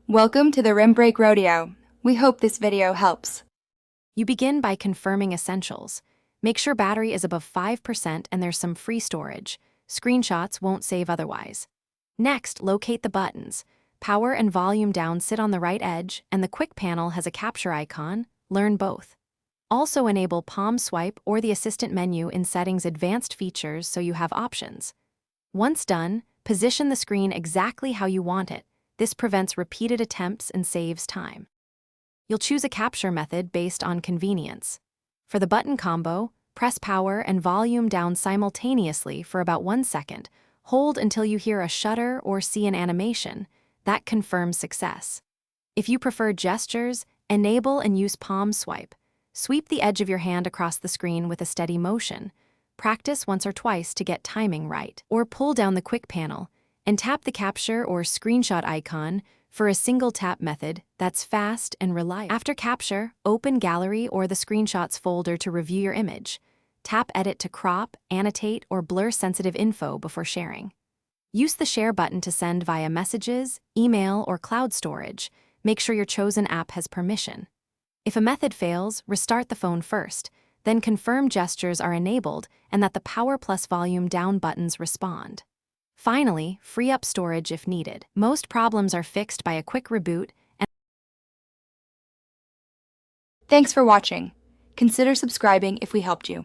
Welcome to the Rim Break Rodeo. We hope this video helps. You begin by confirming essentials. Make sure battery is above 5% and there's some free storage. Screenshots won't save otherwise. Next, locate the buttons. Power and volume down sit on the right edge, and the quick panel has a capture icon. Learn both. Also enable palm swipe or the assistant menu in settings advanced features so you have options. Once done, position the screen exactly how you want it. This prevents repeated attempts and saves time. You'll choose a capture method based on convenience. For the button combo, press power and volume down simultaneously for about 1 second. Hold until you hear a shutter or see an animation. That confirms success. If you prefer gestures, enable and use palm swipe. Sweep the edge of your hand across the screen with a steady motion. Practice once or twice to get timing right. Or pull down the quick panel and tap the capture or screenshot icon for a single tap method that's fast and reliable. After capture, open Gallery or the Screenshots folder to review your image. Tap Edit to crop, annotate, or blur sensitive info before sharing. Use the Share button to send via messages, email, or cloud storage. Make sure your chosen app has permission. If a method fails, restart the phone first, then confirm gestures are enabled and that the power plus volume down buttons respond. Finally, free up storage if needed. Most problems are fixed by a quick reboot. Thanks for watching. Consider subscribing if we helped you.